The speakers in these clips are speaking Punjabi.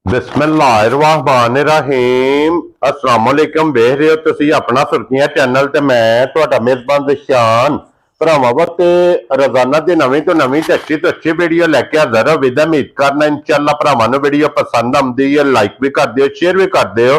बिस्मिल्लाहिर्रहमानिर्रहीम अस्सलाम वालेकुम। वेख रहे हो तुसी अपना सुर्खियां चैनल ते मैं तुहाडा मेजबान दिशान भरावां वास्ते रोजाना दी नवीं तो नवीं ते अच्छी वीडियो लैके हाजिर हो। विद उम्मीद करना इंशाअल्लाह भरावां नूं वीडियो पसंद आउंदी है। लाइक भी कर दिओ, शेयर भी कर दिओ।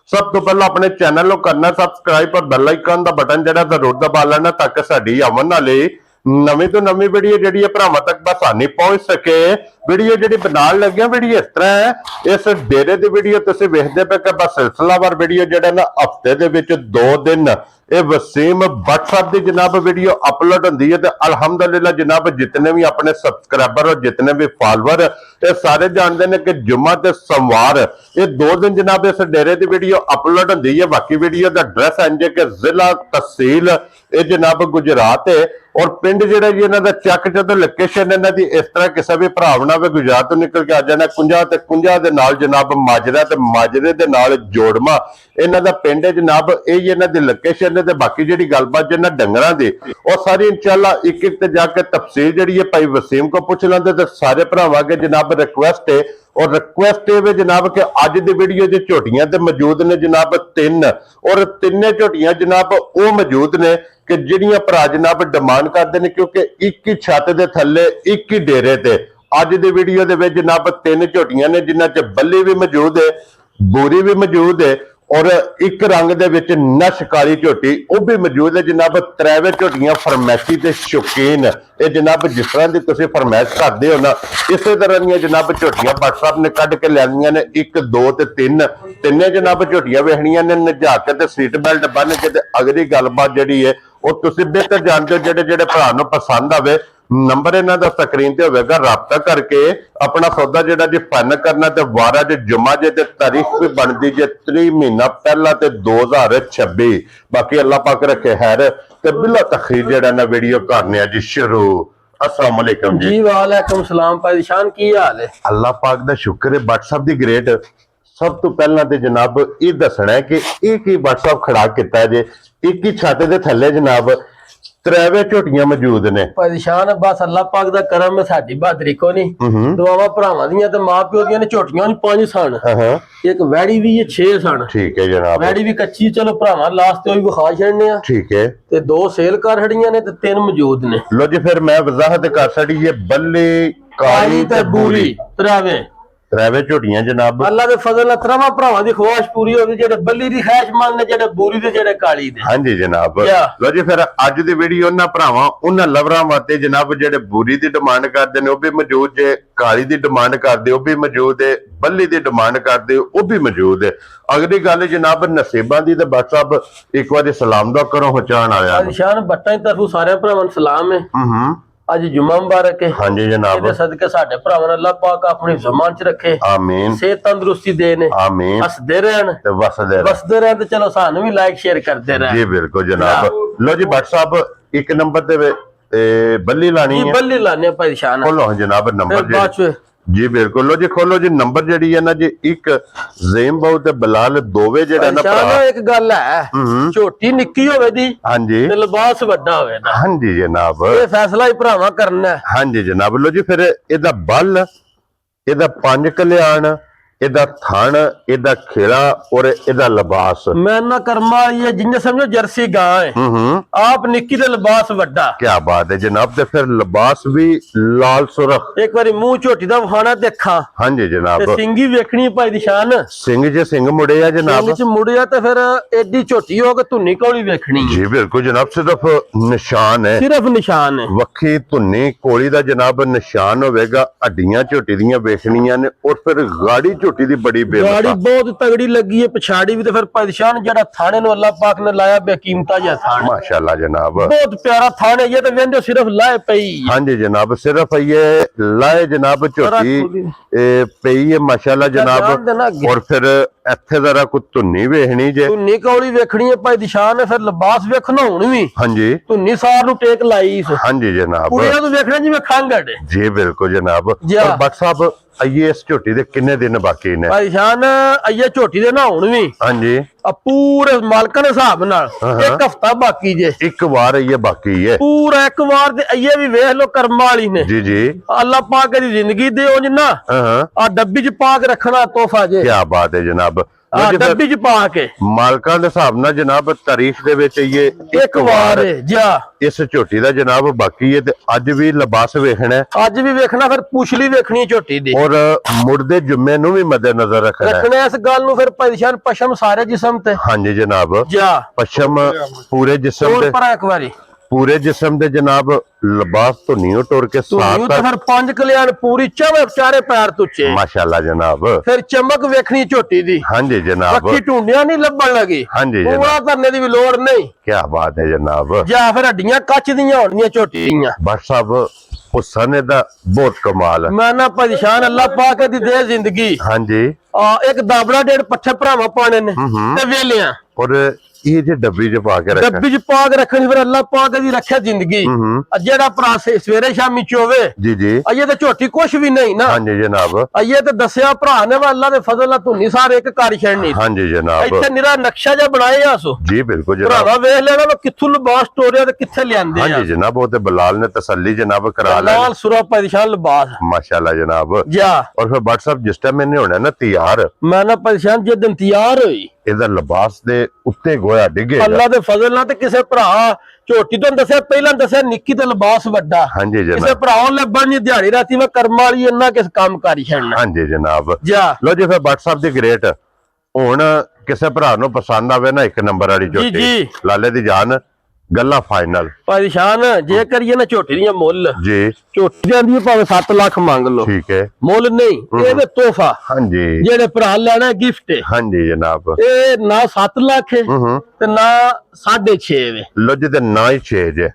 सब तो पहला अपने चैनल को करना सबसक्राइब और बेल आइकन का बटन जरा जरूर दबा लेना ताकि साडी आवन वाली नवीं तो नवीं वीडियो जी भरावां तक बसानी पहुंच सके। वीडियो जी बनाने लगे वीडियो इस तरह है, इस डेरे की वीडियो तुम वेखते पे कि बस सिलसिलावार वीडियो जो ना हफ्ते के 2 दिन ये वसीम भट्ट साहब की जनाब वीडियो अपलोड होंगी है। अलहमदुलिल्लाह जनाब जितने भी अपने सब्सक्राइबर और जितने भी फॉलोअर ये सारे जानते हैं कि जुम्मा ते सोमवार ये 2 दिन जनाब इस डेरे की वीडियो अपलोड होंगी है। बाकी वीडियो का एड्रैस इंज कि जिला तहसील ये जनाब गुजरात है और पिंड जो जी इन्हों का चक जो लोकेशन इन्हों की इस तरह किसी भी भरावना भी गुजरात तो निकल के आ जाना कुंजा ते कुंजा दे नाल जनाब माजरा ते माजरे दे नाल जोड़मा इन्हों का पिंड है जनाब। यही इन्हों की लोकेशन है। बाकी जी गलबात जिन्होंने डंगरां दी और सारी इंशाअल्लाह एक एक जाके तफसील जी है भाई वसीम को पूछ लेंगे तो सारे भरावां अगे जनाब रिक्वेस्ट है। और रिक्वेस्ट ये जनाब कि अज की वीडियो जो झोटियां ते मौजूद ने जनाब 3 और 3 झोटियां जनाब वो मौजूद ने कि जिहड़ियां भरा जनाब डिमांड करते हैं क्योंकि एक ही छत के थले एक ही डेरे ते अज की वीडियो के जनाब 3 झोटियां ने जिन्हां च बल्ली भी मौजूद है, बोरी भी मौजूद है और एक रंग दे विच नश काली झोटी वो भी मौजूद है जनाब। 3 झोटियां फरमैशी के शौकीन ये जनाब जिस तरह की तुसीं फरमैश करते हो ना इस तरह दी जनाब झोटियां भट्ट साहब ने कढ़ के लियानियां ने 1 2 ते 3 जनाब झोटियां वेखणियां ने नजा के ते सीट बेल्ट बन के ते अगली गलबात जिहड़ी है वो तुसीं बेहतर जानते हो। जेडे जेडे भरा नूं पसंद आवे नंबर इन्हां दा स्क्रीन ते होवेगा, राबता करके अपना सौदा जिहड़ा जी फाइनल करना ते वारा जे जुम्मा जे ते तारीख भी बनदी जे 3 महीना पहला ते 2026। बाकी अल्लाह पाक रखे खैर ते बिला तखरीर जिहड़ा ना वीडियो करने जी शुरू। अस्सलाम वालेकुम जी। वालेकुम सलाम भाई शान की हाल है? अल्लाह पाक दा शुक्र है। भट्ट साहब दी ग्रेट सब तो पहला ते जनाब ये दसना है कि एक ही भट्ट साहब खड़ा किया है जे एक ही छत के थले जनाब 3 झोटियां मौजूद ने। परेशान बस अल्लाह पाक दा करम है, साडी बहादरी को नहीं। दुआवां भरावां दियां ते मां प्यो दियां ने झोटियां 5 सन, एक वैड़ी भी है 6 सन। ठीक है जनाब। वैड़ी भी कच्ची चलो भरावां लास्ट ते विखा छड़ने आ। ठीक है ते 2 सेल कर छड़ियां ने ते 3 मौजूद ने। लो जी फिर मैं वजाहत कर छड़ी है बल्ली काली ते बूरी 3 झोटियां जनाब। अल्लाह दे फजल नाल 3 भरावां दी ख्वाहिश पूरी हो गई, जेडे बल्ली दी ख्वाहिशमंद ने, जेडे बूरी ते जेडे काली दे। हां जी जनाब। लो जी फिर अज दी वीडियो ना भरावां उन्हां लवरां वास्ते जनाब जेडे बूरी दी डिमांड करदे ने वो भी मौजूद जे, काली दी डिमांड करदे वो भी मौजूद है, बल्ली दी डिमांड करदे वो भी मौजूद है। अगली गल जनाब नसीबां दी ते भट्ट साहब एक बार सलाम दा करो पहुंचाण वालियां नूं। शान भट्टां दी तरफों सारे भरावां नूं सलाम है। अज जुम्मा मुबारक है। हाँ जी जनाब। सदके साडे भरावां अल्लाह पाक अपनी ज़मान च रखे, आमीन। सेहत तंदुरुस्ती देने, आमीन। हसदे रहन ते वसदे रहन ते चलो सानू भी लाइक शेयर करते रहन। जी बिल्कुल जनाब। लो जी भट्ट साहब 1 नंबर ते बल्ली लानी है, बल्ली लाने भाई शान खोलो जनाब नंबर जी बिल्कुल। लो जी खोलो जी नंबर जी है ना जी एक ज़ेम बहु ते बिलाल दोवे जेड़ा ना भरा। एक गल है छोटी निक्की होवे दी हां जी ते लिबास बड़ा होवे ना। हां जी जनाब ये फैसला ही भरावां करना है। हां जी जनाब। लो जी फिर एदा बल एदा 5 कल्याण एदा थण एदा खिला और एदा लिबास मैं ना कर्मा ये जिन्ने समझो जर्सी गां है आप निक्की ते लिबास बड़ा। क्या बात है जनाब। ते फिर लिबास भी लाल सुरख एक बारी मुंह झोटी दा वखाना देखा। हां जी जनाब। ते सिंगी वेखनी भाई दी शान सिंह जे सिंह मुड़े आ जनाब। सिंह च मुड़िया ते फिर एडी झोटी हो के धुन्नी कोली वेखनी जी बिल्कुल जनाब। सिर्फ निशान है, सिर्फ निशान है। वक्खी धुन्नी कोली दा जनाब निशान होवेगा। हड्डियां झोटी दियां वेखनियां ने और फिर गाड़ी झोटी दी बड़ी गाड़ी बहुत तगड़ी लगी है। पिछाड़ी भी तो फिर परेशान जरा थाने नु अल्लाह पाक ने लाया बेकीमता जा थान माशाल्लाह जनाब। बहुत प्यारा थान है ये तो वेंदे सिर्फ लाए पई। हां जी जनाब सिर्फ ये लाए जनाब झोटी पई है माशाल्लाह जनाब। और फिर इत्थे जरा कुछ धुन्नी वेखनी जे, धुन्नी कौली वेखनी है भाई दिशान है। फिर लिबास वेखना हुन भी हां जी धुन्नी सार नु टेक लाई इस। हां जी जनाब। कुड़ियां तो वेखना जिवें खंगड़ जी बिल्कुल जनाब। और भट्ट साहब आइए इस झोटी दे किन्ने दिन ਬਾਕੀ ਨੇ ਭਾਈ ਸ਼ਾਨ ਅਈਏ ਝੋਟੀ ਦੇ ਨਾ ਹੁਣ ਵੀ ਹਾਂਜੀ ਆ ਪੂਰੇ ਮਾਲਕਾਂ ਦੇ ਹਿਸਾਬ ਨਾਲ ਇੱਕ ਹਫਤਾ ਬਾਕੀ ਜੇ ਇੱਕ ਵਾਰ ਇਹ ਬਾਕੀ ਹੈ ਪੂਰਾ ਇੱਕ ਵਾਰ ਤੇ ਅਈਏ ਵੀ ਵੇਖ ਲੋ ਕਰਮਾਂ ਵਾਲੀ ਨੇ ਜੀ ਜੀ ਅੱਲਾ ਪਾਕ ਦੀ ਜ਼ਿੰਦਗੀ ਦੇ ਉਹ ਜਿੰਨਾ ਹਾਂ ਆ ਡੱਬੀ ਚ ਪਾ ਕੇ ਰੱਖਣਾ ਤੋਹਫਾ ਜੇ ਕੀ ਬਾਤ ਹੈ ਜਨਾਬ ਆ ਡੱਬੀ ਚ ਪਾ ਕੇ ਮਾਲਕਾਂ ਦੇ ਹਿਸਾਬ ਨਾਲ ਜਨਾਬ ਤਾਰੀਖ ਦੇ ਵਿੱਚ ਇਹ ਇੱਕ ਵਾਰ ਜਾ ਇਸ ਝੋਟੀ ਦਾ ਜਨਾਬ ਬਾਕੀ ਹੈ ਤੇ ਅੱਜ ਵੀ ਲਿਬਾਸ ਵੇਖਣਾ ਹੈ ਅੱਜ ਵੀ ਵੇਖਣਾ ਫਿਰ ਪੁਛਲੀ ਵੇਖਣੀ ਝੋਟੀ ਦੀ ਔਰ ਮੁੜਦੇ ਜੁਮੇ ਨੂੰ ਵੀ ਮੱਦੇ ਨਜ਼ਰ ਰੱਖਣਾ ਹੈ ਰੱਖਣਾ ਇਸ ਗੱਲ ਨੂੰ ਫਿਰ ਪਰੇਸ਼ਾਨ ਪਸ਼ਮ ਸਾਰੇ ਜਿਸਮ ਤੇ ਹਾਂਜੀ ਜਨਾਬ ਜਾ ਪਸ਼ਮ ਪੂਰੇ ਜਿਸਮ ਹੋਰ ਦੇ ਪਰ ਇੱਕ ਵਾਰੀ ਪੂਰੇ ਜਿਸਮ ਦੇ ਜਨਾਬ ਲਿਬਾਸ ਤੋਂ ਨੀਓ ਟੋੜ ਕੇ ਤੂੰ ਸਾਫ ਤਾਂ ਫਿਰ ਪੰਜ ਕਲਿਆਣ ਪੂਰੀ ਚਵੇਂ ਚਾਰੇ ਪੈਰ ਤੁੱਚੇ ਮਾਸ਼ਾਅੱਲਾ ਜਨਾਬ ਫਿਰ ਚਮਕ ਵੇਖਣੀ ਝੋਟੀ ਦੀ ਹਾਂਜੀ ਜਨਾਬ ਪੱਕੀ ਟੁੰਡੀਆਂ ਨਹੀਂ ਲੱਭਣ ਲੱਗੀ ਹਾਂਜੀ ਜਨਾਬ ਉਂਗਲਾਂ ਧਰਨੇ ਦੀ ਵੀ ਲੋੜ ਨਹੀਂ ਕੀ ਬਾਤ ਹੈ ਜਨਾਬ ਜਾਂ ਫਿਰ ਹੱਡੀਆਂ ਕੱਚ ਦੀਆਂ ਹੋਣੀਆਂ ਝੋਟੀ ਦੀਆਂ ਬਸ ਸਾਹਿਬ ਹੁਸਨ ਦਾ ਬਹੁਤ ਕਮਾਲ ਹੈ ਮੈਂ ਨਾ ਪਰੇਸ਼ਾਨ ਅੱਲਾ ਪਾਕ ਦੀ ਦੇ ਜ਼ਿੰਦਗੀ ਹਾਂਜੀ ਆ ਇੱਕ ਦਾਬੜਾ ਡੇਢ ਪੱਠੇ ਭਰਾਵਾਂ ਪਾਣੇ ਨੇ ਤੇ ਵੇਲਿਆਂ ਔਰ ਇਹ ਜੇ ਡੱਬੀ ਚ ਪਾ ਕੇ ਰੱਖਿਆ ਡੱਬੀ ਚ ਪਾ ਕੇ ਰੱਖਣੀ ਫਿਰ ਅੱਲਾ ਪਾਕ ਦੀ ਰੱਖਿਆ ਜ਼ਿੰਦਗੀ ਆ ਜਿਹੜਾ ਭਰਾ ਸਵੇਰੇ ਸ਼ਾਮੀ ਚੋਵੇ ਜੀ ਜੀ ਅਈਏ ਤੇ ਝੋਟੀ ਕੁਛ ਵੀ ਨਹੀਂ ਨਾ ਹਾਂਜੀ ਜਨਾਬ ਅਈਏ ਤੇ ਦੱਸਿਆ ਭਰਾ ਨੇ ਵਾ ਅੱਲਾ ਦੇ ਫਜ਼ਲ ਨਾਲ ਧੁੰਨੀ ਸਾਰੇ ਇੱਕ ਕਰ ਛੱਡਣੀ ਹਾਂਜੀ ਜਨਾਬ ਇੱਥੇ ਨਿਰਾ ਨਕਸ਼ਾ ਜਿਹਾ ਬਣਾਇਆ ਸੋ ਜੀ ਬਿਲਕੁਲ ਜਨਾਬ ਭਰਾਵਾ ਵੇਖ ਲੈਣਾ ਵਾ ਕਿੱਥੋਂ ਲਿਬਾਸ ਟੋਰਿਆ ਤੇ ਕਿੱਥੇ ਲਿਆਂਦੇ ਆ ਹਾਂਜੀ ਜਨਾਬ ਉਹ ਤੇ ਬਲਾਲ ਨੇ ਤਸੱਲੀ ਜਨਾਬ ਕਰਾ ਲਿਆ ਲਾਲ ਸੁਰਾ ਪਰੇਸ਼ਾਨ ਲਿਬਾਸ ਮਾਸ਼ਾਅੱਲਾ ਜਨਾਬ ਜਾ ਔਰ ਫਿਰ WhatsApp ਜਿਸ ਟਾਈਮ ਮੈंने ਹੋਣਾ ਨਾ ਤਿਆਰ ਮੈਂ ਨਾ ਪਰੇਸ਼ਾਨ ਜਦੋਂ ਤਿਆਰ ਹੋਈ ਇਹਦਾ ਲਿਬਾਸ ਦੇ ਉੱਤੇ ਗੋਇਆ ਡਿੱਗੇਗਾ ਅੱਲਾ ਦੇ ਫਜ਼ਲ ਨਾਲ ਤੇ ਕਿਸੇ ਭਰਾ ਝੋਟੀ ਤੋਂ ਦੱਸਿਆ ਪਹਿਲਾਂ ਦੱਸਿਆ ਨਿੱਕੀ ਤੇ ਲਿਬਾਸ ਵੱਡਾ ਹਾਂਜੀ ਕਿਸੇ ਜਨਾਬ ਭਰਾੋਂ ਲੱਭਣ ਨਹੀਂ ਦਿਹਾੜੀ ਰਾਤੀ ਮੈਂ ਕਰਮ ਵਾਲੀ ਇੰਨਾ ਕਿਸ ਕੰਮ ਕਰੀ ਛੱਡਣਾ ਹਾਂਜੀ ਜਨਾਬ ਜਾ ਲੋ ਜੀ ਫਿਰ WhatsApp ਦੀ ਗ੍ਰੇਟ ਹੁਣ ਕਿਸੇ ਭਰਾ ਨੂੰ ਪਸੰਦ ਆਵੇ ਨਾ ਇੱਕ ਨੰਬਰ ਵਾਲੀ ਜੀ। ਝੋਟੀ ਲਾਲੇ ਦੀ ਜਾਨ ਗੱਲਾਂ ਫਾਈਨਲ ਪਰੇਸ਼ਾਨ ਜੇ ਕਰੀਏ ਨਾ ਝੋਟੀ ਦੀਆਂ ਮੁੱਲ ਜੀ ਝੋਟੀ ਜਾਂਦੀ ਭਾਵੇਂ 7 ਲੱਖ ਮੰਗ ਲਓ ਠੀਕ ਹੈ ਮੁੱਲ ਨਹੀਂ ਇਹਦੇ ਤੋਹਫਾ ਹਾਂਜੀ ਜਿਹੜੇ ਭਰਾ ਲੈਣਾ ਗਿਫਟ ਹਾਂਜੀ ਜਨਾਬ ਇਹ ਨਾ 7 ਲੱਖ ਹੈ ਤੇ ਨਾ 6.5 ਵੇ ਲੋ ਜੀ ਤੇ ਨਾ ਹੀ 6 ਜੇ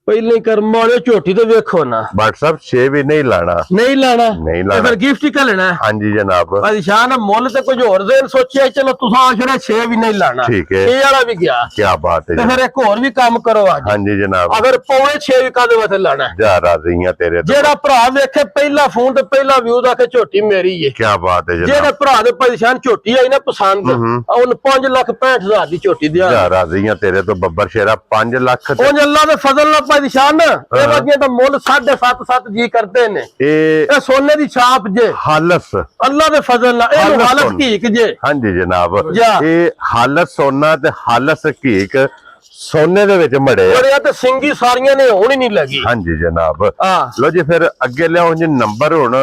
ਪਹਿਲੇ ਕਰਮ ਵਾਲੇ ਝੋਟੀ ਤੇ ਵੇਖੋ ਨਾ WhatsApp 6 ਵੀ ਨਹੀਂ ਲਾਣਾ ਨਹੀਂ ਲਾਣਾ ਨਹੀਂ ਤੇ ਲਾਣਾ ਫਿਰ ਗਿਫਟ ਹੀ ਲੈਣਾ ਹਾਂਜੀ ਜਨਾਬ ਪਰੇਸ਼ਾਨ ਮੁੱਲ ਤੇ ਕੁਝ ਹੋਰ ਦੇ ਸੋਚਿਆ ਚਲੋ ਤੁਸੀਂ ਆਖਿਆ 6 ਵੀ ਨਹੀਂ ਲਾਣਾ ਠੀਕ ਹੈ ਇਹ ਵਾਲਾ ਵੀ ਗਿਆ ਕੀ ਬਾਤ ਹੈ ਤੇ ਫਿਰ ਇੱਕ ਹੋਰ ਵੀ ਕੰਮ ਕਰੋ ਅੱਜ ਹਾਂਜੀ ਜਨਾਬ ਅਗਰ ਪੌਣੇ 6 ਵੀ ਕਾਦੇ ਵਾਸਤੇ ਲਾਣਾ ਜਾ ਰਾਜ਼ੀਆਂ ਤੇਰੇ ਤੋਂ ਜਿਹੜਾ ਭਰਾ ਵੇਖੇ ਪਹਿਲਾ ਫੋਨ ਤੇ ਪਹਿਲਾ ਵਿਊ ਦਾ ਕਿ ਝੋਟੀ ਮੇਰੀ ਏ ਕੀ ਬਾਤ ਹੈ ਜਿਹੜੇ ਜਨਾਬ ਭਰਾ ਦੇ ਪਰੇਸ਼ਾਨ ਝੋਟੀ ਆਈ ਨਾ ਪਸੰਦ ਉਹਨੂੰ 5,65,000 ਦੀ ਝੋਟੀ ਦਿਆ ਜਾ ਰਾਜ਼ੀਆਂ ਤੇਰੇ ਤੋਂ ਬੱਬਰ ਸ਼ੇਰਾ 5 ਲੱਖ ਤੇ ਉਹ ਅੱਲਾ ਦੇ ਫਜ਼ਲ ਨਾਲ ਪਰੇਸ਼ਾਨ ਇਹ ਵਾਜੀਆਂ ਤਾਂ ਮੁੱਲ 7.5 ਜੀ ਕਰਦੇ ਨੇ ਇਹ ਸੋਨੇ ਦੀ ਛਾਪ ਜੇ ਹਾਲਸ ਅੱਲਾ ਦੇ ਫਜ਼ਲ ਨਾਲ ਇਹ ਹਾਲਤ ਹਾਲਤ ਸੋਨਾ। ਕੀਕ ਜੇ ਹਾਂਜੀ ਜਨਾਬ ਜਾ। ਇਹ ਹਾਲਸ ਸੋਨਾ ਤੇ ਹਾਲਸ ਹਕੀਕ ਸੋਨੇ ਦੇ ਵਿੱਚ ਮੜੇ ਆ। ਬੜਿਆ ਤੇ ਸਿੰਗੀ ਸਾਰੀਆਂ ਨੇ ਹੋਣੀ ਨਹੀਂ ਲੱਗੀ ਹਾਂਜੀ ਜਨਾਬ ਆ ਲੋ ਜੀ ਫਿਰ ਅੱਗੇ ਲਿਆਓ ਜੀ ਨੰਬਰ ਹੁਣ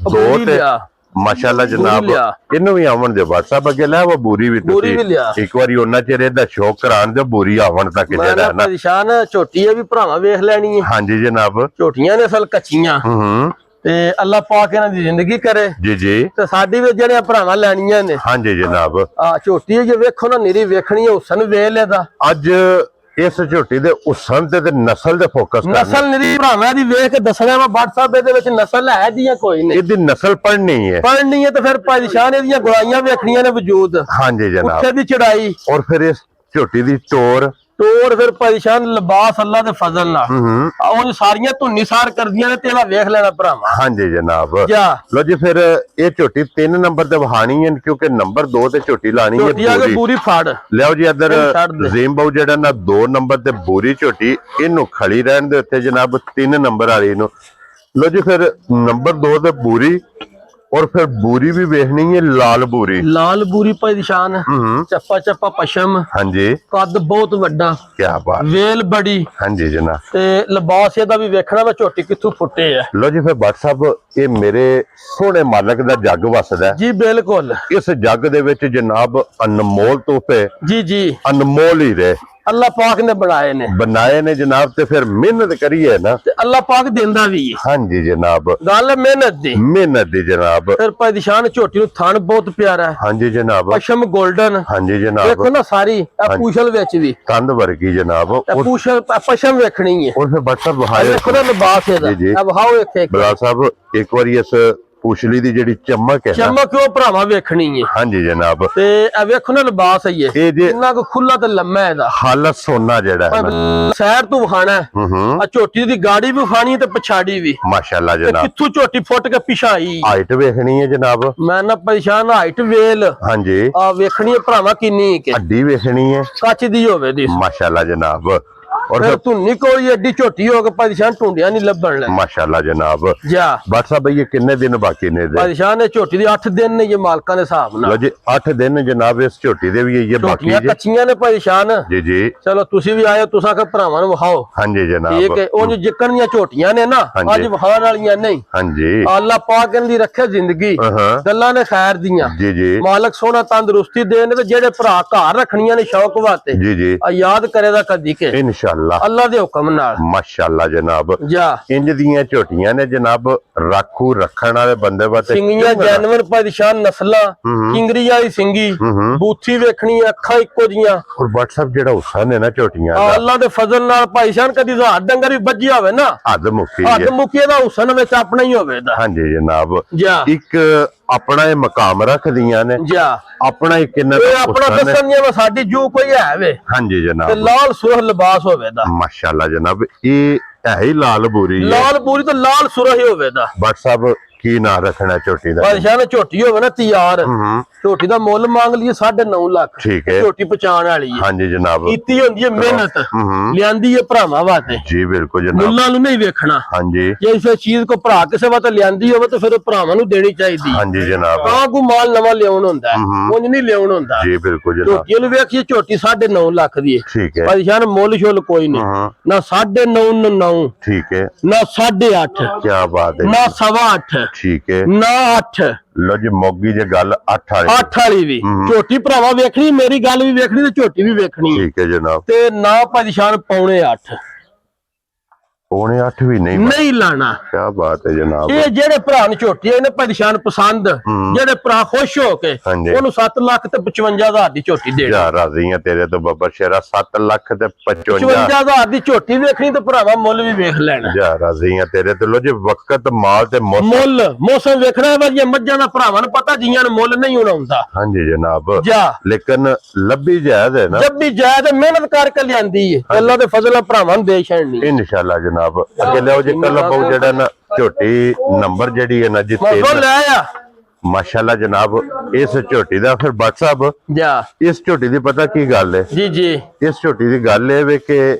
2 ਬੂਰੀ ਤੇ ਲਿਆ। ਮਾਸ਼ਾਅੱਲਾ ਜਨਾਬ ਲਿਆ। ਇਹਨੂੰ ਵੀ ਆਵਣ ਦੇ WhatsApp ਅੱਗੇ ਲੈ ਉਹ ਬੂਰੀ ਵੀ ਬੂਰੀ ਵੀ ਲਿਆ। ਇੱਕ ਵਾਰੀ ਉਹਨਾਂ ਚਿਹਰੇ ਦਾ ਸ਼ੌਕ ਕਰਾਣ ਦੇ ਬੂਰੀ ਆਵਣ ਤੱਕ ਮੈਂ ਜਿਹੜਾ ਨਾ ਹੈ ਨਾ ਪਰੇਸ਼ਾਨ ਝੋਟੀ ਇਹ ਵੀ ਭਰਾਵਾਂ ਵੇਖ ਲੈਣੀ ਹੈ ਹਾਂਜੀ ਜਨਾਬ ਝੋਟੀਆਂ ਨੇ ਅਸਲ ਕੱਚੀਆਂ ਹੂੰ ਤੇ ਅੱਲਾ ਪਾਕ ਇਹਨਾਂ ਦੀ ਜ਼ਿੰਦਗੀ ਕਰੇ ਜੀ ਜੀ ਤੇ ਸਾਡੀ ਵੀ ਜਿਹੜੀਆਂ ਭਰਾਵਾਂ ਲੈਣੀਆਂ ਨੇ ਹਾਂਜੀ ਜਨਾਬ ਆ ਝੋਟੀ ਜੇ ਵੇਖੋ ਨਾ ਨਿਰੀ ਵੇਖਣੀ ਹੈ ਹੁਸਨ ਵੇਖ ਲੈਦਾ ਅੱਜ ਇਸ ਝੋਟੀ ਦੇ ਉਸਨ ਤੇ ਨਸਲ ਦੇ ਫੋਕਸ ਕਰਨਾ ਨਸਲ ਨਿਰੀ ਭਰਾਵਾਂ ਦੀ ਵੇਖ ਕੇ ਦੱਸਣਾ ਮੈਂ WhatsApp ਇਹਦੇ ਵਿੱਚ ਨਸਲ ਹੈ ਦੀਆਂ ਕੋਈ ਨਹੀਂ ਇਹਦੀ ਨਸਲ ਪੜਨੀ ਹੈ ਪੜਨੀ ਹੈ ਤੇ ਫਿਰ ਪਰੇਸ਼ਾਨ ਇਹਦੀਆਂ ਗੁਲਾਈਆਂ ਵੇਖਣੀਆਂ ਨੇ ਵਜੂਦ ਹਾਂਜੀ ਜਨਾਬ ਉੱਥੇ ਦੀ ਚੜਾਈ ਔਰ ਫਿਰ ਇਸ ਝੋਟੀ ਦੀ ਟੋਰ ਤੋੜ ਫਿਰ ਪਰੇਸ਼ਾਨ ਲਿਬਾਸ ਅੱਲਾ ਦੇ ਫਜ਼ਲ ਨਾਲ ਉਹ ਸਾਰੀਆਂ ਧੁੰਨੀ ਸਾਰ ਕਰਦੀਆਂ ਨੇ ਤੇ ਇਹਦਾ ਵੇਖ ਲੈਣਾ ਭਰਾਵਾ ਹਾਂਜੀ ਜਨਾਬ ਜਾ ਲੋ ਜੀ ਫਿਰ ਇਹ ਝੋਟੀ 3 ਨੰਬਰ ਤੇ ਵਹਾਣੀ ਹੈ ਕਿਉਂਕਿ ਨੰਬਰ 2 ਤੇ ਝੋਟੀ ਲਾਣੀ ਝੋਟੀ ਆ ਹੈ ਕੇ ਪੂਰੀ ਫੜ ਲਿਆਓ ਜੀ ਇੱਧਰ ਛੱਡ ਦੇ। ਜ਼ੀਮਬਾਉ ਜਿਹੜਾ ਨਾ 2 ਨੰਬਰ ਤੇ ਬੂਰੀ ਝੋਟੀ ਇਹਨੂੰ ਖੜੀ ਰਹਿਣ ਦੇ ਉੱਤੇ ਜਨਾਬ 3 ਨੰਬਰ ਵਾਲੀ ਨੂੰ ਲੋ ਜੀ ਫਿਰ ਨੰਬਰ 2 ਤੇ ਬੂਰੀ ਔਰ ਫਿਰ ਬੂਰੀ ਵੀ ਵੇਖਣੀ ਹੈ ਲਾਲ ਬੂਰੀ ਲਾਲ ਬੂਰੀ ਪਰੇਸ਼ਾਨ ਚੱਪਾ ਚੱਪਾ ਪਸ਼ਮ ਹਾਂਜੀ ਕੱਦ ਬਹੁਤ ਵੱਡਾ ਕੀ ਬਾਤ ਵੇਲ ਬੜੀ ਹਾਂਜੀ ਜਨਾਬ ਤੇ ਲਿਬਾਸ ਇਹਦਾ ਵੀ ਵੇਖਣਾ ਵਾ ਝੋਟੀ ਕਿੱਥੋਂ ਫੁੱਟੇ ਆ ਲੋ ਜੀ ਫਿਰ WhatsApp ਇਹ ਮੇਰੇ ਸੋਹਣੇ ਮਾਲਕ ਦਾ ਜੱਗ ਵਸਦਾ ਜੀ ਬਿਲਕੁਲ ਇਸ ਜੱਗ ਦੇ ਵਿੱਚ ਜਨਾਬ ਅਨਮੋਲ ਤੋਹਫੇ ਜੀ ਜੀ ਅਨਮੋਲ ਹੀ ਰਹੇ ਅੱਲਾ ਪਾਕ ਨੇ ਬਣਾਏ ਨੇ ਬਣਾਏ ਨੇ ਜਨਾਬ ਤੇ ਫਿਰ ਮਿਹਨਤ ਕਰੀਏ ਨਾ ਤੇ ਅੱਲਾ ਪਾਕ ਦਿੰਦਾ ਵੀ ਹੈ ਹਾਂਜੀ ਜਨਾਬ ਗੱਲ ਮਿਹਨਤ ਦੀ ਮਿਹਨਤ ਦੀ ਜਨਾਬ ਫਿਰ ਪਰੇਸ਼ਾਨ ਝੋਟੀ ਨੂੰ ਥਣ ਬਹੁਤ ਪਿਆਰਾ ਹੈ ਹਾਂਜੀ ਜਨਾਬ ਪਸ਼ਮ 골ਡਨ ਹਾਂਜੀ ਜਨਾਬ ਦੇਖੋ ਨਾ ਸਾਰੀ ਇਹ ਪੂਛਲ ਵਿੱਚ ਵੀ ਕੰਧ ਵਰਗੀ ਜਨਾਬ ਇਹ ਪੂਛਲ ਪਸ਼ਮ ਵੇਖਣੀ ਹੈ ਉਹ ਫਿਰ WhatsApp ਇਹ ਵਹਾਏ ਦੇਖੋ ਨਾ ਲਿਬਾਸ ਇਹਦਾ ਜੀ, ਜੀ। ਇਹ ਵਹਾਓ ਇੱਥੇ ਬਲਾਲ ਸਾਹਿਬ ਇੱਕ ਵਾਰੀ ਇਸ ਪੁਛਲੀ ਦੀ ਜਿਹੜੀ ਚਮਕ ਹੈ ਨਾ, ਚਮਕ ਉਹ ਭਰਾਵਾ ਵੇਖਣੀ ਹੈ। ਹਾਂਜੀ ਜਨਾਬ, ਤੇ ਇਹ ਵੇਖੋ ਨਾ ਲਿਬਾਸ ਹੈ ਇਹ ਜੇ ਇੰਨਾ ਕੋ ਖੁੱਲਾ ਤੇ ਲੰਮਾ ਇਹਦਾ ਹਾਲਤ ਸੋਨਾ ਜਿਹੜਾ ਹੈ ਨਾ, ਸੈਰ ਤੋਂ ਵਿਖਾਣਾ ਆ ਝੋਟੀ ਦੀ ਗਾੜੀ ਵੀ ਵਿਖਾਣੀ ਤੇ ਪਛਾੜੀ ਵੀ, ਮਾਸ਼ਾਅੱਲਾ ਤੇ ਜਨਾਬ। ਕਿੱਥੋਂ ਝੋਟੀ ਫੁੱਟ ਕੇ ਪਿਛਾਈ ਹਾਈਟ ਵੇਖਣੀ ਹੈ ਜਨਾਬ, ਮੈਂ ਨਾ ਪਰੇਸ਼ਾਨ ਹਾਈਟ ਵੇਲ ਹਾਂਜੀ, ਆ ਵੇਖਣੀ ਹੈ ਭਰਾਵਾ ਕਿੰਨੀ ਕਿ ਹੱਡੀ ਵੇਖਣੀ ਹੈ, ਕੱਚ ਦੀ ਹੋਵੇ ਦੀ ਮਾਸ਼ਾਅੱਲਾ ਜਨਾਬ। ਔਰ ਫਿਰ ਧੁੰਨੀ ਕੋਈ ਐਡੀ ਝੋਟੀ ਹੋ ਕੇ ਪਰੇਸ਼ਾਨ ਟੁੰਡਿਆ ਨਹੀਂ ਲੱਭਣ ਲੱਗ ਮਾਸ਼ਾਅੱਲਾ ਜਨਾਬ। ਜਾ ਬਟ ਸਾਹਿਬ ਇਹ ਕਿੰਨੇ ਦਿਨ ਬਾਕੀ ਨੇ ਇਹਦੇ? ਪਰੇਸ਼ਾਨ ਇਹ ਝੋਟੀ ਦੇ 8 ਦਿਨ ਨੇ ਇਹ ਮਾਲਕਾਂ ਦੇ ਹਿਸਾਬ ਲੋ ਨਾਲ, ਜੀ 8 ਦਿਨ ਜਨਾਬ ਇਸ ਝੋਟੀ ਦੇ ਵੀ ਇਹ ਬਾਕੀ ਝੋਟੀਆਂ ਜੀ। ਕੱਚੀਆਂ ਨੇ ਪਰੇਸ਼ਾਨ। ਜੀ ਜੀ, ਚਲੋ ਤੁਸੀਂ ਵੀ ਆਏ ਤੁਸੀਂ ਆਖਰ ਭਰਾਵਾਂ ਨੂੰ ਵਿਖਾਓ, ਹਾਂਜੀ ਜਨਾਬ, ਠੀਕ ਹੈ। ਉਹ ਜੋ ਜਿੱਕਣ ਦੀਆਂ ਝੋਟੀਆਂ ਨੇ ਨਾ ਹਾਂਜੀ। ਅੱਜ ਵਿਖਾਉਣ ਵਾਲੀਆਂ ਨਹੀਂ, ਹਾਂਜੀ, ਅੱਲਾਹ ਪਾਕ ਇਹਨਾਂ ਦੀ ਰੱਖੇ ਜ਼ਿੰਦਗੀ, ਹਾਂ, ਗੱਲਾਂ ਨੇ ਖੈਰ ਦੀਆਂ, ਜੀ ਜੀ, ਮਾਲਕ ਸੋਹਣਾ ਤੰਦਰੁਸਤੀ ਦੇਣ ਤੇ ਜਿਹੜੇ ਭਰਾ ਘਰ ਰੱਖਣੀਆਂ ਨੇ ਸ਼ੌਕ ਵਾਸਤੇ ਜੀ ਜੀ, ਆ ਯਾਦ ਕਰੇਦਾ ਕਦੀ ਕੇ ਇਨਸ਼ਾਅੱਲਾ, ਅੱਲਾਹ ਦੇ ਹੁਕਮ ਨਾਲ। ਮਾਸ਼ਾਅੱਲਾ ਜਨਾਬ। ਜਾ ਇੰਜ ਦੀਆਂ ਝੋਟੀਆਂ ਨੇ ਜਨਾਬ, ਰਾਖੂ ਰੱਖਣ ਵਾਲੇ ਬੰਦੇ ਵਾਸਤੇ ਸਿੰਗੀਆਂ ਜਾਨਵਰ ਪਰੇਸ਼ਾਨ ਨਸਲਾਂ, ਕਿੰਗਰੀ ਵਾਲੀ ਸਿੰਗੀ, ਬੂਥੀ ਵੇਖਣੀ, ਅੱਖਾਂ ਇੱਕੋ ਜੀਆਂ। ਔਰ WhatsApp ਜਿਹੜਾ ਹੁਸਨ ਹੈ ਨਾ ਝੋਟੀਆਂ ਦਾ, ਅੱਲਾਹ ਦੇ ਫਜ਼ਲ ਨਾਲ ਭਾਈਸ਼ਾਨ ਕਦੀ ਰਾਤ ਡੰਗਰ ਵੀ ਵੱਜਿਆ ਹੋਵੇ ਨਾ, ਹੱਦ ਮੁੱਕੀ ਹੱਦ ਹੈ। ਮੁੱਕੀ ਦਾ ਹੁਸਨ ਵਿੱਚ ਆਪਣਾ ਹੀ ਹੋਵੇ ਦਾ। ਹਾਂਜੀ ਜਨਾਬ, ਜਾ ਇੱਕ ਆਪਣਾ ਇਹ ਮਕਾਮ ਰੱਖਦੀਆਂ ਨੇ, ਜਾ ਆਪਣਾ ਹੀ ਕਿੰਨਾ ਇਹ ਆਪਣਾ ਦੱਸਣ ਜਿਵੇਂ ਸਾਡੀ ਜੋ ਕੋਈ ਹੈ ਵੇ, ਹਾਂਜੀ ਤੇ ਜਨਾਬ, ਲਾਲ ਸੁਰਖ ਲਿਬਾਸ ਹੋਵੇ ਦਾ, ਮਾਸ਼ਾਅੱਲਾ ਜਨਾਬ। ਇਹ ਹੈ ਹੀ ਲਾਲ ਬੂਰੀ ਹੈ। ਲਾਲ ਪੂਰੀ ਤੇ ਲਾਲ ਸੁਰਖ ਹੀ ਹੋਵੇ ਦਾ। ਬਟ ਸਾਹਿਬ ਕੀ ਨਾਂ ਰੱਖਣਾ ਝੋਟੀ ਦਾ? ਭਾਈਸ਼ਾਨ ਝੋਟੀ ਹੋਵੇ ਨਾ ਤਿਆਰ, ਝੋਟੀ ਦਾ ਮੁੱਲ ਮੰਗ ਲਈਏ 9.5 ਲੱਖ, ਠੀਕ ਹੈ, ਝੋਟੀ ਪਛਾਣ ਵਾਲੀ ਹੈ, ਹਾਂਜੀ ਜਨਾਬ, ਕੀਤੀ ਹੁੰਦੀ ਹੈ ਮਿਹਨਤ, ਲਿਆਂਦੀ ਹੈ ਭਰਾਵਾਂ ਵਾਸਤੇ, ਜੀ ਬਿਲਕੁਲ ਜਨਾਬ, ਮੁੱਲਾਂ ਨੂੰ ਨਹੀਂ ਵੇਖਣਾ। ਹਾਂਜੀ, ਜੇ ਇਸੇ ਚੀਜ਼ ਕੋ ਭਰਾ ਕਿਸੇ ਵਾਸਤੇ ਲਿਆਂਦੀ ਹੋਵੇ ਤਾਂ ਫਿਰ ਉਹ ਭਰਾਵਾਂ ਨੂੰ ਦੇਣੀ ਚਾਹੀਦੀ, ਹਾਂਜੀ ਜਨਾਬ, ਤਾਂ ਕੋ ਮਾਲ ਨਵਾਂ ਲਿਆਉਣ ਹੁੰਦਾ, ਉਂਝ ਨਹੀਂ ਲਿਆਉਣ ਹੁੰਦਾ। ਜੀ ਬਿਲਕੁਲ ਜਨਾਬ, ਝੋਟੀ ਨੂੰ ਵੇਖੀਏ ਝੋਟੀ 9.5 ਲੱਖ ਦੀ ਹੈ, ਠੀਕ ਹੈ, ਭਾਈਸ਼ਾਨ ਮੁੱਲ ਸ਼ੁੱਲ ਕੋਈ ਨਹੀਂ, ਨਾ 9.5 ਨੂੰ 9, ਠੀਕ ਹੈ, ਨਾ 8.5, ਕੀ ਬਾਤ ਹੈ, ਨਾ 8.25, ਠੀਕ ਹੈ। ਨਾ 8, ਲੋ ਜੀ ਮੋਗੀ ਜੇ ਗੱਲ 8 ਵਾਲੀ, 8 ਵਾਲੀ ਵੀ ਝੋਟੀ ਭਰਾਵਾ ਵੇਖਣੀ, ਮੇਰੀ ਗੱਲ ਵੀ ਵੇਖਣੀ ਤੇ ਝੋਟੀ ਵੀ ਵੇਖਣੀ, ਠੀਕ ਹੈ ਜਨਾਬ। ਤੇ ਨਾ ਭਾਈਸ਼ਾਨ 7.25, ਪੌਣੇ 8 ਵੀ ਨਹੀਂ, ਨਹੀਂ ਲਾਣਾ। ਕੀ ਬਾਤ ਹੈ ਜਨਾਬ। ਇਹ ਜਿਹੜੇ ਭਰਾ ਨੂੰ ਝੋਟੀ ਇਹਨੇ ਪਰੇਸ਼ਾਨ ਪਸੰਦ, ਜਿਹੜੇ ਭਰਾ ਖੁਸ਼ ਹੋ ਕੇ ਹਾਂਜੀ। ਉਹਨੂੰ 7 ਲੱਖ ਤੇ 55,000 ਦੀ ਝੋਟੀ ਦੇਣੀ, ਯਾਰ ਰਾਜ਼ੀਆਂ ਤੇਰੇ ਤੋਂ ਬੱਬਰ ਸ਼ੇਰਾ, 7 ਲੱਖ ਤੇ 55, 55,000 ਦੀ ਝੋਟੀ ਵੇਖਣੀ ਤੇ ਭਰਾਵਾ ਮੁੱਲ ਵੀ ਵੇਖ ਲੈਣਾ। ਯਾਰ ਰਾਜ਼ੀਆਂ ਤੇਰੇ ਤੋਂ। ਲੋ ਜੀ ਵਕਤ ਮਾਲ ਤੇ ਮੌਸਮ, ਮੁੱਲ ਮੌਸਮ ਵੇਖਣਾ ਹੈ ਵਧੀਆ, ਮੱਝਾਂ ਦਾ ਭਰਾਵਾਂ ਨੂੰ ਪਤਾ ਜੀਆਂ ਨੂੰ ਮੁੱਲ ਨਹੀਂ ਉਣਾਉਂਦਾ। ਹਾਂਜੀ ਜਨਾਬ, ਜਾ ਲੇਕਿਨ ਲੱਭੀ ਜਾਇਜ਼ ਹੈ ਨਾ, ਜਦ ਵੀ ਜਾਇਦ ਮਿਹਨਤ ਕਰਕੇ ਲਿਆਂਦੀ ਹੈ, ਅੱਲਾ ਦੇ ਫਜ਼ਲ ਨਾਲ ਭਰਾਵਾਂ ਨੂੰ ਦੇ ਛੱਡਣੀ। ਇਨਸ਼ਾਅੱਲਾ ਜਨਾਬ। ਅੱਗੇ ਲਿਆਓ ਜੀ ਕੱਲ ਬਹੁ ਜਿਹੜਾ ਨਾ ਝੋਟੀ ਨੰਬਰ ਜਿਹੜੀ ਹੈ ਨਾ ਮੈਂ ਜਿੱਤੇ ਕੋ ਲੈ ਆ ਮਾਸ਼ਾਅੱਲਾ ਜਨਾਬ, ਇਸ ਝੋਟੀ ਦਾ ਫਿਰ ਬੱਟ ਸਾਹਿਬ, ਜਾ ਇਸ ਝੋਟੀ ਦੀ ਪਤਾ ਕੀ ਗੱਲ ਹੈ? ਜੀ ਜੀ ਇਸ ਝੋਟੀ ਦੀ ਗੱਲ ਇਹ ਵੇ ਕਿ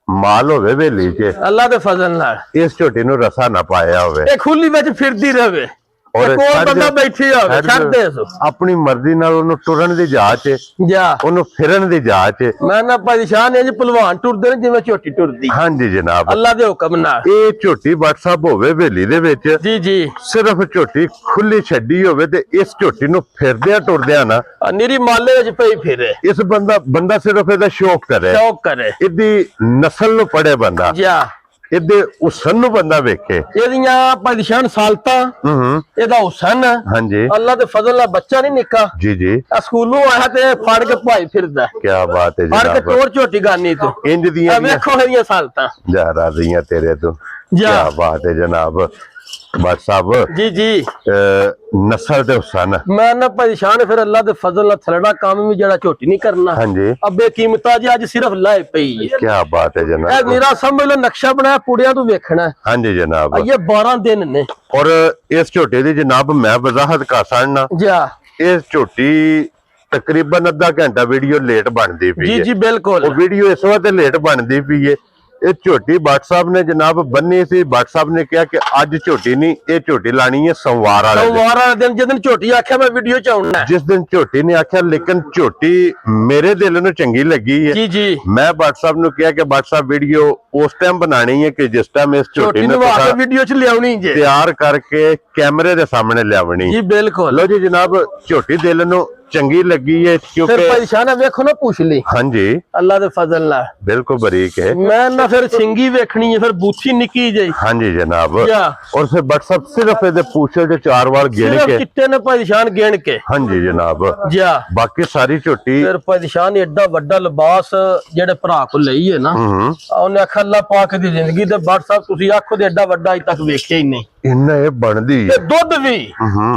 ਮਾਲ ਹੋਵੇ ਵੇਲੀ 'ਚ, ਅੱਲਾ ਦੇ ਫਜ਼ਲ ਨਾਲ ਇਸ ਝੋਟੀ ਨੂੰ ਰਸਾ ਨਾ ਪਾਇਆ ਹੋਵੇ, ਇਹ ਖੁੱਲੀ ਵਿੱਚ ਫਿਰਦੀ ਰਹੇ, ਔਰ ਕੋਲ ਛੱਡ ਬੰਦਾ ਦਿਓ, ਬੈਠੀ ਹੋਵੇ, ਛੱਡ ਦੇ ਸੋ। ਆਪਣੀ ਮਰਜ਼ੀ ਨਾਲ ਉਹਨੂੰ ਟੁਰਨ ਦੀ ਜਾਂਚ ਹੈ, ਜਾ ਉਹਨੂੰ ਫਿਰਨ ਦੀ ਜਾਂਚ ਹੈ। ਮੈਂ ਨਾ ਪਰੇਸ਼ਾਨ ਇੰਜ ਭਲਵਾਨ ਟੁਰਦੇ ਨੇ ਜਿਵੇਂ ਝੋਟੀ ਟੁਰਦੀ, ਹਾਂਜੀ ਜਨਾਬ, ਅੱਲਾ ਦੇ ਹੁਕਮ ਨਾਲ। ਇਹ ਝੋਟੀ ਬੱਟ ਸਾਹਿਬ ਹੋਵੇ ਵੇਲੀ ਦੇ ਵਿੱਚ, ਜੀ ਜੀ ਸਿਰਫ ਝੋਟੀ ਖੁੱਲੀ ਛੱਡੀ ਹੋਵੇ ਤੇ ਇਸ ਝੋਟੀ ਨੂੰ ਫਿਰਦਿਆਂ ਟੁਰਦਿਆਂ ਨਾ ਆ ਨਿਰੀ ਮਾਲੇ ਵਿੱਚ ਪਈ ਫਿਰੇ, ਇਸ ਬੰਦਾ ਸਿਰਫ ਇਹਦਾ ਸ਼ੌਕ ਕਰੇ, ਸ਼ੌਕ ਕਰੇ। ਇਹਦੀ ਨਸਲ ਨੂੰ ਪੜੇ ਬੰਦਾ, ਜਾ ਇਹਦੇ ਹੁਸਨ ਨੂੰ ਬੰਦਾ ਵੇਖੇ। ਇਹਦੀਆਂ ਪਰੇਸ਼ਾਨ ਸਾਲਤਾਂ, ਇਹਦਾ ਹੁਸਨ, ਹਾਂਜੀ, ਅੱਲਾ ਦੇ ਫਜ਼ਲ ਨਾਲ ਬੱਚਾ ਨਹੀਂ ਨਿੱਕਾ, ਜੀ ਜੀ, ਆ ਸਕੂਲੋਂ ਆਇਆ ਤੇ ਫੜ ਕੇ ਭਾਈ ਫਿਰਦਾ, ਕੀ ਬਾਤ ਹੈ ਫੜ ਕੇ ਜਨਾਬ। ਟੋਰ ਝੋਟੀ ਗਾਨੀ ਤੋਂ, ਇੰਜ ਦੀਆਂ ਆ ਵੇਖੋ ਇਹਦੀਆਂ ਸਾਲਤਾਂ। ਜਾ ਰਾਜ਼ੀਆਂ ਤੇਰੇ ਤੋਂ, ਜਾ ਕੀ ਬਾਤ ਹੈ ਜਨਾਬ। ਬੱਟ ਸਾਹਿਬ ਜੀ ਜੀ ਨਸਲ ਦੇ ਹੁਸਨ, ਮੈਂ ਨਾ ਪਰੇਸ਼ਾਨ, ਫਿਰ ਅੱਲਾ ਦੇ ਫਜ਼ਲ ਨਾਲ ਥਲੜਾ ਕੰਮ ਵੀ ਜਿਹੜਾ ਝੋਟੀ ਨਹੀਂ ਕਰਨਾ। ਹਾਂਜੀ, ਅੱਬੇ ਕੀਮਤਾਂ ਜੀ ਅੱਜ ਸਿਰਫ ਲਾਏ ਪਈ ਹੈ। ਕੀ ਬਾਤ ਹੈ ਇਹ ਜਨਾਬ। ਮੇਰਾ ਸਮਝ ਲਓ ਨਕਸ਼ਾ ਬਣਾਇਆ ਪੁੜਿਆਂ ਤੋਂ ਵੇਖਣਾ, ਹਾਂਜੀ ਜਨਾਬ। ਇਹ 12 ਦਿਨ ਨੇ। ਔਰ ਇਸ ਝੋਟੇ ਦੀ ਜਨਾਬ ਮੈਂ ਵਜ਼ਾਹਤ ਕਰ ਸਕਣਾ, ਜਾ ਇਸ ਝੋਟੀ ਤਕਰੀਬਨ ਅੱਧਾ ਘੰਟਾ ਵੀਡੀਓ ਲੇਟ ਬਣਦੀ ਪਈ ਜੀ ਹੈ। ਜੀ ਬਿਲਕੁਲ। ਉਹ ਵੀਡੀਓ ਇਸ ਵਾਸਤੇ ਲੇਟ ਬਣਦੀ ਪਈ ਹੈ, ਇਹ ਝੋਟੀ ਬੱਟ ਸਾਹਿਬ ਨੇ ਜਨਾਬ ਬੰਨੀ ਸੀ। ਬੱਟ ਸਾਹਿਬ ਨੇ ਕਿਹਾ ਕਿ ਅੱਜ ਝੋਟੀ ਨਹੀਂ, ਇਹ ਝੋਟੀ ਲਾਣੀ ਹੈ ਸੋਮਵਾਰ ਵਾਲੇ ਦਿਨ। ਸੋਮਵਾਰ ਵਾਲੇ ਦਿਨ ਜਦੋਂ ਝੋਟੀ ਆਖਿਆ ਮੈਂ ਵੀਡੀਓ ਚ ਆਉਣਾ। ਜਿਸ ਦਿਨ ਝੋਟੀ ਨੇ ਆਖਿਆ, ਲੇਕਿਨ ਝੋਟੀ ਮੇਰੇ ਦਿਲ ਨੂੰ ਚੰਗੀ ਲੱਗੀ ਹੈ। ਜੀ ਜੀ ਮੈਂ ਬੱਟ ਸਾਹਿਬ ਨੂੰ ਕਿਹਾ ਕਿ ਬੱਟ ਸਾਹਿਬ ਵੀਡੀਓ ਉਸ ਟਾਈਮ ਬਣਾਣੀ ਹੈ ਕਿ ਜਿਸ ਟਾਈਮ ਇਸ ਝੋਟੀ ਨੂੰ ਨੂੰ ਆ ਕੇ ਵੀਡੀਓ ਚ ਲਿਆਉਣੀ ਜੇ, ਤਿਆਰ ਕਰਕੇ ਕੈਮਰੇ ਦੇ ਸਾਹਮਣੇ ਲਿਆਵਣੀ। ਜੀ ਬਿਲਕੁਲ। ਲੋ ਜੀ ਜਨਾਬ, ਝੋਟੀ ਦਿਲ ਨੂੰ ਚੰਗੀ ਲੱਗੀ ਹੈ ਫਿਰ ਕਿਉਂਕਿ ਪਰੇਸ਼ਾਨ ਵੇਖੋ ਨਾ ਪੁੱਛ ਲਈ, ਹਾਂਜੀ ਅੱਲਾ ਦੇ ਫਜ਼ਲ ਨਾਲ। ਬਿਲਕੁਲ ਬਰੀਕ ਹੈ। ਮੈਂ ਨਾ ਫਿਰ ਸਿੰਗੀ ਵੇਖਣੀ ਹੈ, ਫਿਰ ਬੂਥੀ ਨਿੱਕੀ ਜਿਹੀ। ਹਾਂਜੀ ਜਨਾਬ। ਜਾ ਔਰ ਫਿਰ ਬੱਟ ਸਾਹਿਬ ਸਿਰਫ ਇਹਦੇ ਪੂਛੇ ਦੇ 4 ਵਾਲ ਗਿਣ ਸਿਰਫ ਕੇ, ਚਿੱਟੇ ਨੇ ਪਰੇਸ਼ਾਨ ਗਿਣ ਕੇ। ਹਾਂਜੀ ਜਨਾਬ। ਜਾ ਬਾਕੀ ਸਾਰੀ ਝੋਟੀ ਫਿਰ ਪਰੇਸ਼ਾਨ ਏਡਾ ਵੱਡਾ ਲਿਬਾਸ ਜਿਹੜੇ ਭਰਾ ਕੋ ਲਈ ਹੈ ਨਾ, ਉਹਨੇ ਆਖਿਆ ਅੱਲਾ ਪਾਕ ਦੀ ਜ਼ਿੰਦਗੀ ਤੇ ਬੱਟ ਸਾਹਿਬ ਤੁਸੀਂ ਆਖੋ ਦੇ ਏਡਾ ਵੱਡਾ ਅਜ ਤੱਕ ਵੇਖਿਆ ਹੀ ਨਹੀਂ। ਇੰਨਾ ਇਹ ਬਣਦੀ ਤੇ ਦੁੱਧ ਵੀ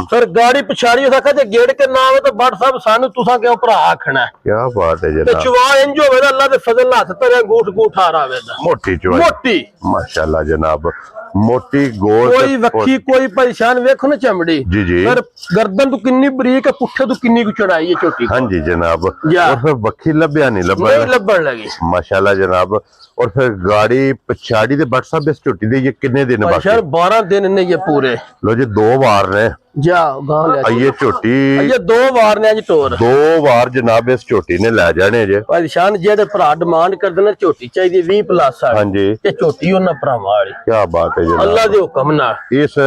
ਫਿਰ ਗਾੜੀ ਪਿਛਾੜੀ ਉਹਦਾ ਕਹੇ ਗੇੜ ਕੇ ਨਾ ਆਵੇ ਤਾਂ ਬੱਟ ਸਾਹਿਬ ਸਾਨੂੰ ਤੁਸਾਂ ਕਿਉਂ ਭਰਾ ਆਖਣਾ ਕੀ ਬਾਤ ਹੈ ਤੇ ਜਨਾਬ ਚਵਾ ਇੰਜ ਹੋਵੇ ਅੱਲਾ ਦੇ ਫਜ਼ਲ ਨਾਲ ਹੱਥ ਤੇਰੇ ਗੂਠ ਆ ਰਾਵੇ ਦਾ ਮੋਟੀ ਚਵਾਈ ਮੋਟੀ ਮਾਸ਼ਾਅੱਲਾ ਜਨਾਬ ਮੋਟੀ ਗੋਲ ਕੋਈ ਵੱਖੀ ਕੋਈ ਪਰੇਸ਼ਾਨ ਵੇਖੋ ਨਾ ਚਮੜੀ ਜੀ ਜੀ ਪਰ ਗਰਦਨ ਤੋਂ ਕਿੰਨੀ ਬਰੀਕ ਹੈ ਪੁੱਠੇ ਤੋਂ ਕਿੰਨੀ ਕੁ ਚੜਾਈ ਹੈ ਝੋਟੀ ਹਾਂਜੀ जनाब या। और फिर बखी लभ्या नहीं ਨਹੀਂ लभा ਲੱਭਣ ਲੱਗੀ माशाल्लाह जनाब और फिर गाड़ी पछाड़ी दे बट साहब इस झुट्टी दे ये कितने दिन बाकी ਸ਼ਰ 12 ਦਿਨ ਨੇ ਇਹ ਪੂਰੇ लो जी 2 बार ने ਜਾ ਗਾਂ ਲੈ ये झुट्टी ਇਹ 2 ਵਾਰ ਨੇ ਅੱਜ ਟੋਰ 2 बार जनाब इस झुट्टी ने लै जाने जे ਪਰੇਸ਼ਾਨ ਜਿਹੜੇ ਭਰਾ ਡਿਮਾਂਡ ਕਰਦੇ ਨੇ ਝੋਟੀ ਚਾਹੀਦੀ 20 ਪਲੱਸ ਆ हाँ जी ਤੇ ਝੋਟੀ ਉਹਨਾਂ ਭਰਾਵਾਂ ਵਾਲੀ क्या बात है ਅੱਲਾ जनाब ਦੇ ਹੁਕਮ ਨਾਲ इस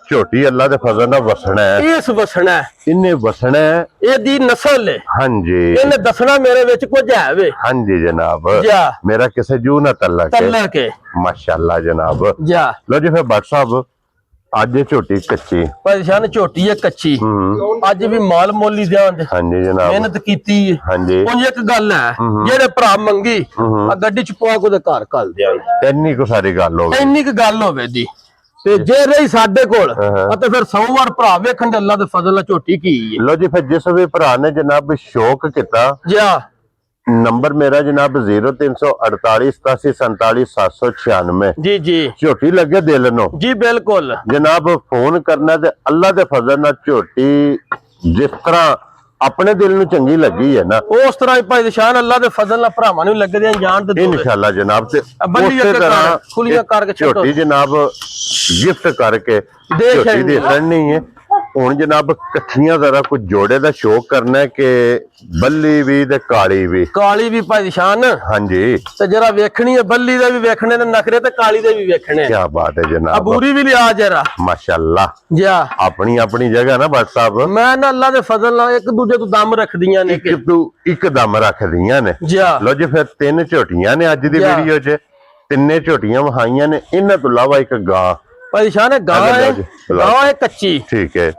झोटी अल्लाह दे फजल नाल वसना है ਇਸ ਵਸਣਾ इन्ने वसना है ਇਹਦੀ ਨਸਲ ਹੈ हाँ जी ਇਹਨੇ ਦੱਸਣਾ ਮੇਰੇ ਵਿੱਚ ਕੁਝ ਹੈ ਵੇ हाँ जी जनाब जा। मेरा किसे जू ना तल्लक है ਤੱਲਾ ਕੇ माशाल्लाह जनाब ਜਾ लो जी फिर बट साहब ਅੱਜ ਇਹ ਝੋਟੀ ਕੱਚੀ ਪਰੇਸ਼ਾਨ ਝੋਟੀ ਹੈ ਕੱਚੀ ਅੱਜ ਵੀ ਮਾਲ ਮੋਲੀ ਦਿਆਂਦੇ ਹਾਂਜੀ ਜਨਾਬ ਮਿਹਨਤ ਕੀਤੀ ਹੈ ਹਾਂਜੀ ਉਂਝ ਇੱਕ ਗੱਲ ਹੈ ਜਿਹੜੇ ਭਰਾ ਮੰਗੀ ਆ ਗੱਡੀ ਚ ਪਵਾ ਕੇ ਉਹਦੇ ਘਰ ਘੱਲ ਦਿਆਂਗੇ ਇੰਨੀ ਕੁ ਸਾਰੀ ਗੱਲ ਹੋ ਗਈ ਇੰਨੀ ਕੁ ਗੱਲ ਹੋਵੇ ਦੀ ਤੇ ਜੇ ਰਹੀ ਸਾਡੇ ਕੋਲ ਅਤੇ ਫਿਰ 100 ਵਾਰ ਭਰਾ ਵੇਖਣ ਦੇ ਅੱਲਾ ਦੇ ਫਜ਼ਲ ਨਾਲ ਝੋਟੀ ਕੀ ਹੈ ਲੋ ਜੀ ਫਿਰ ਜਿਸ ਵੀ ਭਰਾ ਨੇ ਜਨਾਬ ਸ਼ੌਕ ਕੀਤਾ ਜਾ ਨੰਬਰ ਮੇਰਾ ਜਨਾਬ 0348874796 ਜੀ ਜੀ ਝੋਟੀ ਲੱਗੇ ਦਿਲ ਨੂੰ ਜੀ ਬਿਲਕੁਲ ਜਨਾਬ ਫੋਨ ਕਰਨਾ ਤੇ ਅੱਲਾ ਦੇ ਫਜ਼ਲ ਨਾਲ ਝੋਟੀ ਜਿਸ ਤਰ੍ਹਾਂ ਆਪਣੇ ਦਿਲ ਨੂੰ ਚੰਗੀ ਲੱਗੀ ਹੈ ਨਾ ਉਸ ਤਰ੍ਹਾਂ ਹੀ ਭਾਈ ਨਿਸ਼ਾਨ ਅੱਲਾ ਦੇ ਫਜ਼ਲ ਨਾਲ ਭਰਾਵਾਂ ਨੂੰ ਲੱਗਦੇ ਜਾਣ ਤੇ ਇਨਸ਼ਾਅੱਲਾ ਜਨਾਬ ਤੇ ਬੰਦੀ ਉਸੇ ਇੱਕ ਤਰ੍ਹਾਂ ਖੁੱਲੀਆਂ ਕਰਕੇ ਛੱਡੋ। ਝੋਟੀ ਜਨਾਬ ਗਿਫਟ ਕਰਕੇ ਦੇ ਝੋਟੀ ਛੱਡਣੀ। ਦੇ ਨਹੀਂ ਹੈ ਹੁਣ ਜਨਾਬ ਇਕੱਠੀਆਂ ਜ਼ਰਾ ਕੁਝ ਜੋੜੇ ਦਾ ਸ਼ੌਕ ਕਰਨਾ ਹੈ ਕਿ ਬੱਲੀ ਵੀ ਤੇ ਕਾਲੀ ਵੀ ਕਾਲੀ ਵੀ ਭਾਈ ਨਿਸ਼ਾਨ ਹਾਂਜੀ ਤੇ ਜਰਾ ਵੇਖਣੀ ਹੈ ਬੱਲੀ ਦੇ ਵੀ ਵੇਖਣੇ ਨੇ ਨਖਰੇ ਤੇ ਕਾਲੀ ਦੇ ਵੀ ਵੇਖਣੇ ਕੀ ਬਾਤ ਹੈ ਜਨਾਬ ਅਬੂਰੀ ਵੀ ਲਿਆ ਜਰਾ ਮਾਸ਼ਾਅੱਲਾ ਜਾ ਆਪਣੀ ਆਪਣੀ ਜਗ੍ਹਾ ਨਾ ਬਟ ਸਾਹਿਬ ਮੈਂ ਨਾ ਅੱਲਾ ਦੇ ਫਜ਼ਲ ਨਾਲ ਇੱਕ ਦੂਜੇ ਤੋਂ ਦਮ ਰੱਖਦੀਆਂ ਨੇ ਕਿ ਇੱਕ ਦਮ ਰੱਖਦੀਆਂ ਨੇ ਜਾ ਲੋ ਜੀ ਫਿਰ 3 ਝੋਟੀਆਂ ਨੇ ਅੱਜ ਦੀ ਜਾ। ਵੀਡੀਓ 'ਚ ਤਿੰਨੇ ਝੋਟੀਆਂ ਵਹਾਈਆਂ ਨੇ ਇਹਨਾਂ ਤੋਂ ਇਲਾਵਾ ਇੱਕ ਗਾਂ ਭਾਈ ਨਿਸ਼ਾਨ ਹੈ ਗਾਂ ਅਗਰ ਹੈ ਲਓ ਜੀ, ਲਓ। ਗਾਂ ਹੈ ਕੱਚੀ ਠੀਕ ਹੈ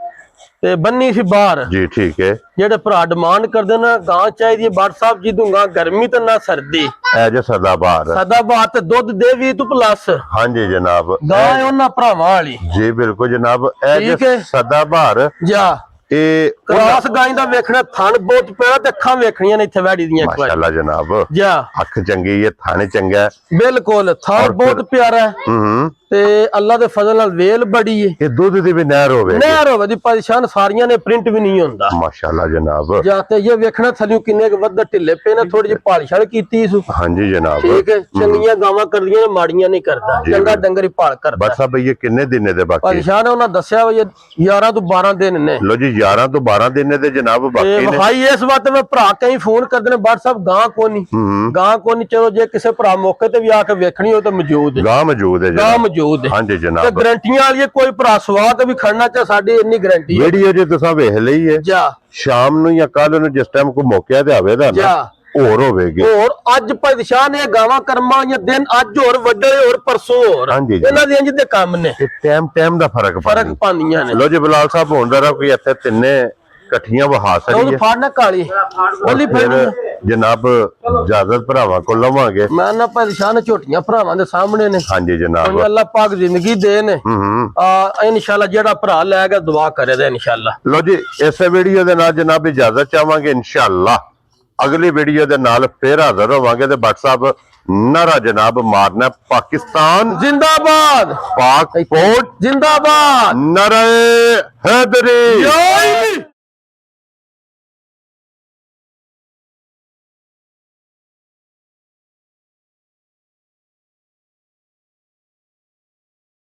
ਤੇ ਬੰਨੀ ਸੀ ਬਾਹਰ ਜੀ ਠੀਕ ਹੈ ਜਿਹੜੇ ਭਰਾ ਡਿਮਾਂਡ ਕਰਦੇ ਨੇ ਗਾਂ ਚਾਹੀਦੀ ਹੈ ਬਾਟ ਸਾਹਿਬ ਜੀ ਦੂੰਗਾ ਗਰਮੀ ਤੇ ਨਾ ਸਰਦੀ ਐ ਜੇ ਸਦਾਬਹਾਰ ਸਦਾ ਬਾਤ ਤੇ ਦੁੱਧ ਦੇ 20 ਤੋਂ ਪਲੱਸ ਹਾਂਜੀ ਜਨਾਬ ਗਾਂ ਹੈ ਉਹਨਾਂ ਭਰਾਵਾਂ ਵਾਲੀ ਜੀ ਬਿਲਕੁਲ ਜਨਾਬ ਐ ਠੀਕ ਜੇ ਹੈ। ਸਦਾਬਹਾਰ ਜਾ ਇਹ ਕਰਾਸ ਗਾਂ ਦਾ ਵੇਖਣਾ ਥਣ ਬਹੁਤ ਪਿਆ ਤੇ ਅੱਖਾਂ ਵੇਖਣੀਆਂ ਨੇ ਇੱਥੇ ਵੈੜੀ ਦੀਆਂ ਇੱਕ ਵਾਰ ਮਾਸ਼ਾਅੱਲਾ ਜਨਾਬ ਜਾ ਅੱਖ ਚੰਗੀ ਹੈ ਥਾਣੇ ਚੰਗਾ ਹੈ ਬਿਲਕੁਲ ਥਣ ਔਰ ਬਹੁਤ ਫਿਰ- ਪਿਆਰਾ ਹੈ ਹੂੰ ਤੇ ਅੱਲਾ ਦੇ ਫਜ਼ਲ ਨਾਲ ਵੇਲ ਬੜੀ ਹੈ ਇਹ ਦੁੱਧ ਦੀ ਵੀ ਨਹਿਰ ਹੋਵੇ ਨਹਿਰ ਹੋਵੇ ਦੀ ਪਰੇਸ਼ਾਨ ਸਾਰੀਆਂ ਨੇ ਪ੍ਰਿੰਟ ਵੀ ਨਹੀਂ ਹੁੰਦਾ ਮਾਸ਼ਾਅੱਲਾ ਜਨਾਬ ਜਾਂ ਤੇ ਇਹ ਵੇਖਣਾ ਥਲਿਓ ਕਿੰਨੇ ਕੁ ਵੱਧ ਢਿੱਲੇ ਪਏ ਨੇ ਥੋੜੀ ਜਿਹੀ ਪਾਲਿਸ਼ਾਂ ਕੀਤੀ ਸੂ ਹਾਂਜੀ ਜਨਾਬ ਠੀਕ ਹੈ ਚੰਗੀਆਂ ਗਾਵਾਂ ਕਰਦੀਆਂ ਨੇ ਮਾੜੀਆਂ ਨਹੀਂ ਕਰਦਾ ਚੰਗਾ ਡੰਗਰ ਹੀ ਪਾਲ ਕਰਦਾ ਬਸ ਸਾਹਿਬ ਇਹ ਕਿੰਨੇ ਦਿਨੇ ਦੇ ਬਾਕੀ ਪਰੇਸ਼ਾਨ ਉਹਨਾਂ ਦੱਸਿਆ ਵੀ ਇਹ 11 ਤੋਂ 12 ਦਿਨ ਨੇ ਲੋ ਜੀ 11 ਤੋਂ 12 ਦਿਨੇ ਦੇ ਜਨਾਬ ਤੇ ਬਾਕੀ ਨੇ ਭਾਈ ਇਸ ਵਾਰ ਤੇ ਮੈਂ ਭਰਾ ਕਈ ਫੋਨ ਕਰਦੇ ਨੇ WhatsApp ਗਾਂ ਕੋਨੀ ਗਾਂ ਕੋਨੀ ਚਲੋ ਜੇ ਕਿਸੇ ਭਰਾ ਮੌਕੇ ਤੇ ਵੀ ਆ ਕੇ ਵੇਖਣੀ ਹੋ ਤਾਂ ਮੌਜੂਦ ਹੈ ਗਾਂ ਮੌਜੂਦ ਹੈ ਗਾਂ ਜਨਾਬ ਮੌਜੂਦ ਹੈ ਹਾਂਜੀ ਤੇ ਜਨਾਬ ਗਰੰਟੀਆਂ ਵਾਲੀ ਕੋਈ ਭਰਾ ਸਵਾਹ ਤੇ ਵੀ ਖੜਨਾ ਚਾ ਸਾਡੀ ਇੰਨੀ ਗਰੰਟੀ ਹੈ ਵੀਡੀਓ ਜੇ ਤੁਸੀਂ ਵੇਖ ਲਈ ਹੈ ਜਾ ਸ਼ਾਮ ਨੂੰ ਜਾਂ ਕੱਲ ਨੂੰ ਜਿਸ ਟਾਈਮ ਕੋਈ ਮੌਕਿਆ ਤੇ ਆਵੇ ਦਾ ਨਾ ਜਾ ਹੋਰ ਹੋਵੇਗੀ ਹੋਰ ਅੱਜ ਪਰੇਸ਼ਾਨ ਇਹ ਗਾਵਾਂ ਕਰਮਾਂ ਜਾਂ ਦਿਨ ਅੱਜ ਹੋਰ ਵੱਡੇ ਹੋਰ ਪਰਸੋਂ ਹੋਰ ਹਾਂਜੀ ਜੀ। ਇਹਨਾਂ ਦੇ ਇੰਜ ਦੇ ਕੰਮ ਨੇ ਤੇ ਟਾਈਮ ਦਾ ਫਰਕ ਫਰਕ ਪਾਉਂਦੀਆਂ ਨੇ ਲੋ ਜੀ ਬਲਾਲ ਸਾਹਿਬ ਹੋਣ ਦਾ ਕੋਈ ਇੱਥੇ ਤਿੰਨੇ ਇਕੱਠੀਆਂ ਵਹਾ ਉਹ ਸਕੀਏ ਫੜਨਾ ਕਾਲੀ ਉਹਲੀ ਫਿਰ ਫੜਨੀ ਜਨਾਬ ਇਜਾਜ਼ਤ ਭਰਾਵਾਂ ਕੋਲ ਲਵਾਂਗੇ ਮੈਂ ਨਾ ਪਰੇਸ਼ਾਨ ਝੋਟੀਆਂ ਭਰਾਵਾਂ ਦੇ ਸਾਹਮਣੇ ਨੇ ਹਾਂਜੀ ਜਨਾਬ ਹੁਣ ਅੱਲਾਹ ਪਾਕ ਜ਼ਿੰਦਗੀ ਦੇ ਨੇ ਹੂੰ ਇਨਸ਼ਾਅੱਲਾ ਜਿਹੜਾ ਭਰਾ ਲੈ ਗਿਆ ਦੁਆ ਕਰੇਗਾ ਇਨਸ਼ਾਅੱਲਾ ਲੋ ਜੀ ਇਸੇ ਵੀਡੀਓ ਦੇ ਨਾਲ ਜਨਾਬ ਇਜਾਜ਼ਤ ਚਾਹਾਂਗੇ ਇਨਸ਼ਾਅੱਲਾ ਅਗਲੀ ਵੀਡੀਓ ਦੇ ਨਾਲ ਫੇਰ ਹਾਜ਼ਰ ਹੋਵਾਂਗੇ ਤੇ WhatsApp ਨਾਰਾ ਜਨਾਬ ਮਾਰਨਾ ਪਾਕਿਸਤਾਨ ਜ਼ਿੰਦਾਬਾਦ ਪਾਕ ਫੌਜ ਜ਼ਿੰਦਾਬਾਦ ਨਾਰੇ ਹੈਦਰੀ ਜੈ